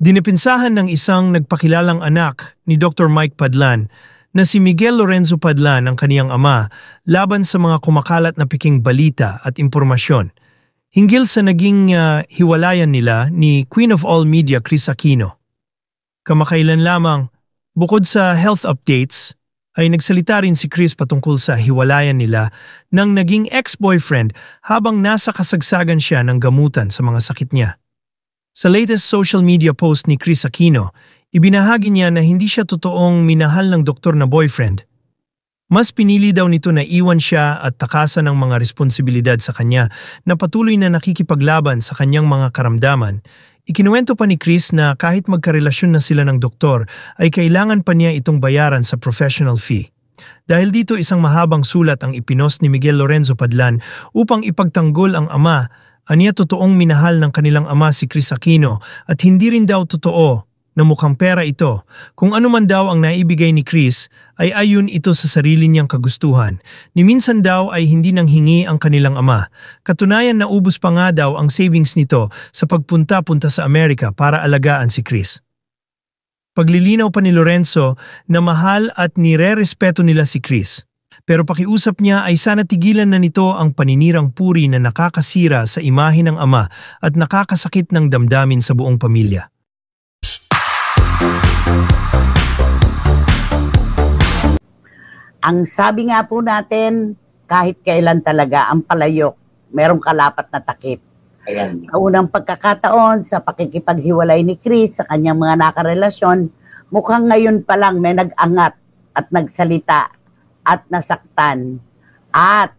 Dinipinsahan ng isang nagpakilalang anak ni Dr. Mike Padlan na si Miguel Lorenzo Padlan ang kaniyang ama laban sa mga kumakalat na piking balita at impormasyon hinggil sa naging hiwalayan nila ni Queen of All Media Kris Aquino. Kamakailan lamang, bukod sa health updates, ay nagsalita rin si Kris patungkol sa hiwalayan nila ng naging ex-boyfriend habang nasa kasagsagan siya ng gamutan sa mga sakit niya. Sa latest social media post ni Kris Aquino, ibinahagi niya na hindi siya totoong minahal ng doktor na boyfriend. Mas pinili daw nito na iwan siya at takasan ng mga responsibilidad sa kanya na patuloy na nakikipaglaban sa kanyang mga karamdaman. Ikinuwento pa ni Kris na kahit magkarelasyon na sila ng doktor ay kailangan pa niya itong bayaran sa professional fee. Dahil dito isang mahabang sulat ang ipinost ni Miguel Lorenzo Padlan upang ipagtanggol ang ama. Aniya totoong minahal ng kanilang ama si Kris Aquino at hindi rin daw totoo na mukhang pera ito. Kung ano man daw ang naibigay ni Kris ay ayon ito sa sarili niyang kagustuhan. Ni minsan daw ay hindi nang hingi ang kanilang ama. Katunayan na ubos pa nga daw ang savings nito sa pagpunta-punta sa Amerika para alagaan si Kris. Paglilinaw pa ni Lorenzo na mahal at nire-respeto nila si Kris. Pero pakiusap niya ay sana tigilan na nito ang paninirang puri na nakakasira sa imahe ng ama at nakakasakit ng damdamin sa buong pamilya. Ang sabi nga po natin, kahit kailan talaga ang palayok, merong kalapat na takip. Ayan. Sa unang pagkakataon sa pakikipaghiwalay ni Kris sa kanyang mga nakarelasyon, mukhang ngayon pa lang may nag-angat at nagsalita at nasaktan at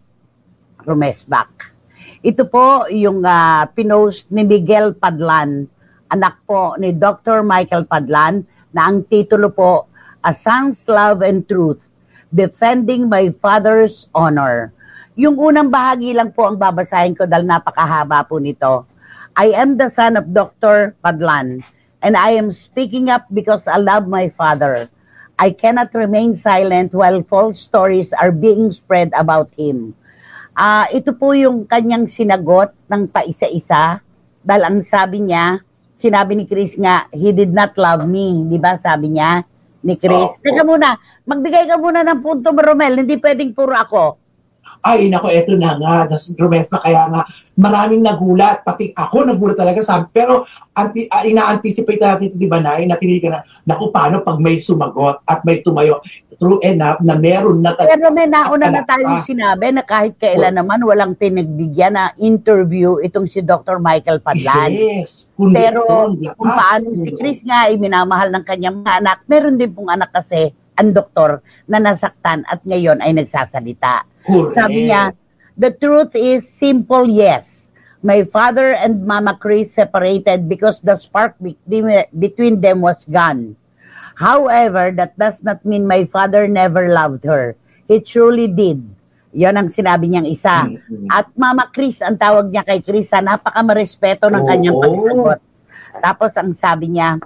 rumesbak. Ito po yung pinost ni Miguel Padlan, anak po ni Dr. Michael Padlan, na ang titulo po, A Son's Love and Truth, Defending My Father's Honor. Yung unang bahagi lang po ang babasahin ko dahil napakahaba po nito. I am the son of Dr. Padlan, and I am speaking up because I love my father. I cannot remain silent while false stories are being spread about him. Ito po yung kanyang sinagot ng paisa-isa dahil ang sabi niya, sinabi ni Kris nga, he did not love me. Di ba sabi niya ni Kris? Teka muna, magbigay ka muna ng punto, Romel. Hindi pwedeng puro ako. Ay, nako, eto na nga. Rumesbak, kaya nga maraming nagulat. Pati ako nagulat talaga. Pero ina-anticipate natin ito, di ba, natinigan na, naku, paano pag may sumagot at may tumayo? True enough na meron na talaga. Pero may nauna na tayong sinabi na kahit kailan naman walang pinagbigyan na interview itong si Dr. Michael Padlan. Yes. Pero kung paano si Kris nga ay minamahal ng kanyang mga anak, meron din pong anak kasi ang doktor na nasaktan at ngayon ay nagsasalita. Correct. Sabi niya, the truth is simple, yes. My father and Mama Kris separated because the spark between them was gone. However, that does not mean my father never loved her. He truly did. Yon ang sinabi niyang isa. At Mama Kris, ang tawag niya kay Kris, napaka-marespeto ng kanyang pagsagot. Tapos ang sabi niya,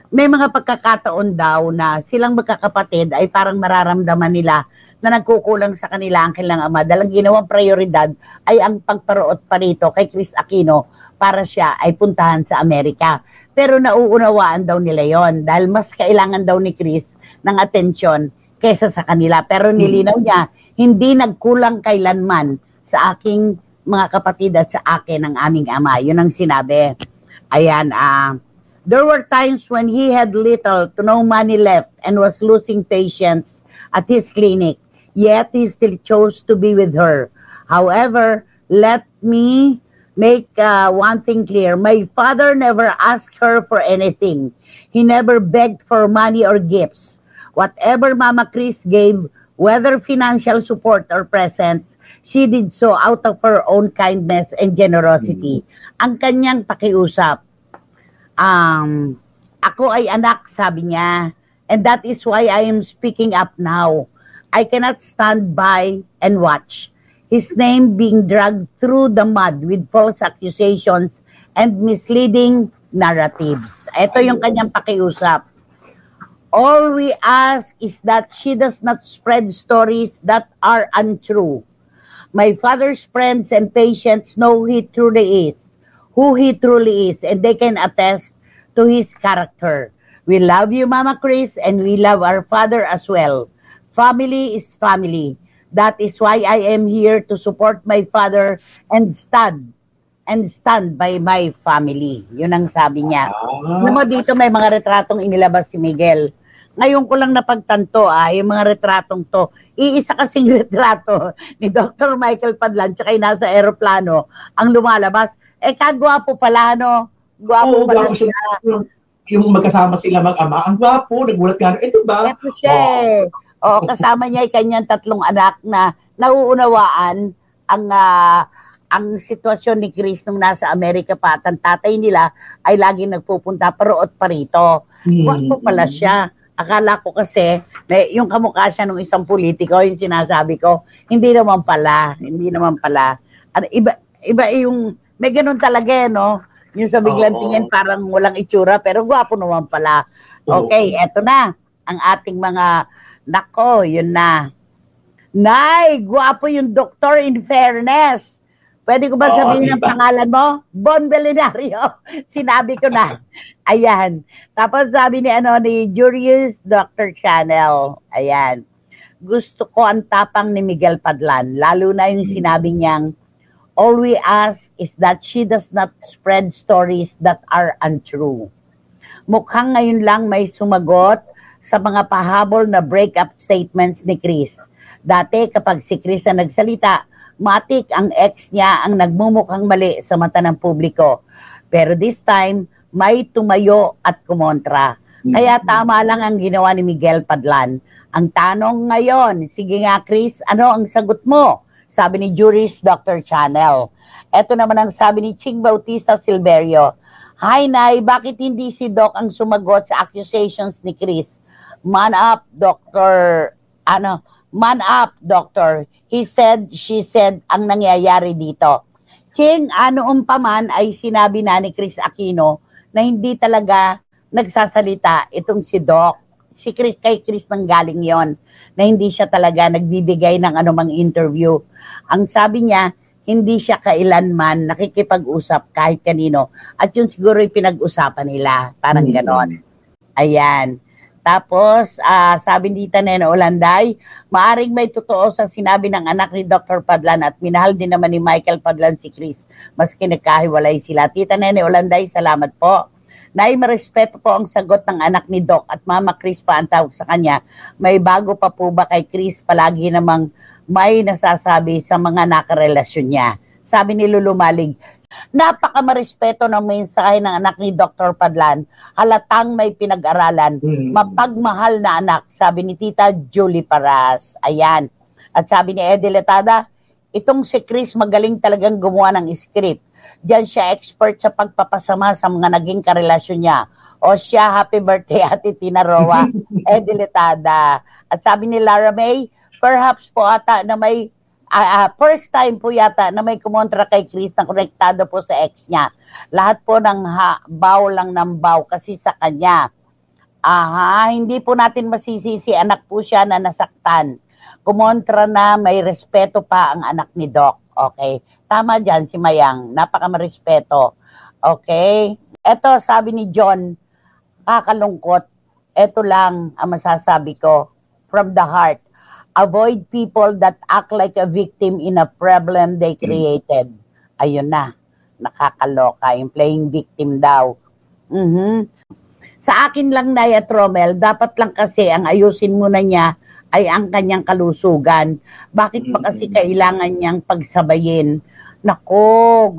may mga pagkakataon daw na silang magkakapatid ay parang mararamdaman nila na nagkukulang sa kanila ang kanilang ama. Dahil ginawang prioridad ay ang pagparoot pa rito kay Kris Aquino para siya ay puntahan sa Amerika. Pero nauunawaan daw nila yon dahil mas kailangan daw ni Kris ng atensyon kaysa sa kanila. Pero nilinaw niya, hindi nagkulang kailanman sa aking mga kapatid at sa akin ang aming ama. Yun ang sinabi. Ayan, there were times when he had little to no money left and was losing patients at his clinic. Yet he still chose to be with her. However, let me make one thing clear. My father never asked her for anything. He never begged for money or gifts. Whatever Mama Kris gave, whether financial support or presents, she did so out of her own kindness and generosity. Ang kanyang pakiusap, ako ay anak, sabi niya, and that is why I am speaking up now. I cannot stand by and watch his name being dragged through the mud with false accusations and misleading narratives. Ito yung kanyang pakiusap. All we ask is that she does not spread stories that are untrue. My father's friends and patients know who he truly is, and they can attest to his character. We love you, Mama Chris, and we love our father as well. Family is family. That is why I am here to support my father and stand by my family. Yun ang sabi niya. Alam mo, dito may mga retratong inilabas si Miguel. Ngayon ko lang napagtanto, yung mga retratong to. Iisa kasing retrato ni Dr. Michael Padlan, tsaka yung nasa aeroplano, ang lumalabas. Kagwapo pala, no? Gwapo pala siya. Yung magkasama sila mag-ama, ang gwapo, nagulat ka. Ito ba? Ito siya. Kasama niya yung kanyang 3 anak na nauunawaan ang sitwasyon ni Chris nung nasa Amerika pa. At ang tatay nila ay laging nagpupunta paroot pa rito. Gwapo pala siya. Akala ko kasi, yung kamukha siya ng isang politiko, yung sinasabi ko, hindi naman pala. Iba yung, may ganun talaga, no? Yung sa biglang tingin, parang walang itsura, pero gwapo naman pala. Okay, eto na. Ang ating mga, nako, yun na. Nay, gwapo yung doktor, in fairness. Pwede ko ba sabihin ang pangalan mo? Bon Belinario. Sinabi ko na. Ayan. Tapos sabi ni Julius Dr. Channel. Ayan. Gusto ko ang tapang ni Miguel Padlan. Lalo na yung sinabi niyang, all we ask is that she does not spread stories that are untrue. Mukhang ngayon lang may sumagot sa mga pahabol na breakup statements ni Chris. Dati kapag si Chris ang nagsalita, matik ang ex niya ang nagmumukhang mali sa mata ng publiko. Pero this time, may tumayo at kumontra. Kaya tama lang ang ginawa ni Miguel Padlan. Ang tanong ngayon, sige nga Chris, ano ang sagot mo? Sabi ni Juris Dr. Channel. Ito naman ang sabi ni Ching Bautista Silverio. Hi Nay, bakit hindi si Doc ang sumagot sa accusations ni Chris? Man up, Doctor. Man up, Doctor. He said, she said, ang nangyayari dito. Ching, paman ay sinabi na ni Chris Aquino na hindi talaga nagsasalita itong si Doc. Si Chris, kay Chris nang galing yon na hindi siya talaga nagbibigay ng anumang interview. Ang sabi niya, hindi siya kailanman nakikipag-usap kahit kanino. At yun siguro yung pinag-usapan nila. Parang ganon. Ayan. Tapos, sabi ni Tita Nena Olanday, maaring may totoo sa sinabi ng anak ni Dr. Padlan at minahal din naman ni Michael Padlan si Chris, maski nagkahiwalay sila. Tita Nena Olanday, salamat po. Nay, marespeto po ang sagot ng anak ni Doc at Mama Chris pa ang tawag sa kanya. May bago pa po ba kay Chris? Palagi namang may nasasabi sa mga nakarelasyon niya. Sabi ni Lulu Malig, napaka-marespeto ng mensahe ng anak ni Dr. Padlan. Halatang may pinag-aralan. Mapagmahal na anak, sabi ni Tita Julie Paras. Ayan. At sabi ni Eddie Letada, itong si Chris magaling talagang gumawa ng script. Diyan siya expert sa pagpapasama sa mga naging karelasyon niya. O siya, happy birthday, Ate Tina Roa. Eddie Letada. At sabi ni Lara May, perhaps po ata na may first time po yata na may kumontra kay Chris na konektado po sa ex niya. Lahat po ng baw lang ng baw kasi sa kanya. Hindi po natin masisisi, anak po siya na nasaktan. Kumontra na may respeto pa ang anak ni Doc. Okay? Tama dyan si Mayang, napaka-marespeto. Okay? Eto, sabi ni John, kakalungkot. Eto lang ang masasabi ko from the heart. Avoid people that act like a victim in a problem they created. Ayun na, nakakaloka. Yung playing victim daw. Sa akin lang, Naya Tromel, dapat lang kasi ang ayusin muna niya ay ang kanyang kalusugan. Bakit pa kasi kailangan niyang pagsabayin? Nako,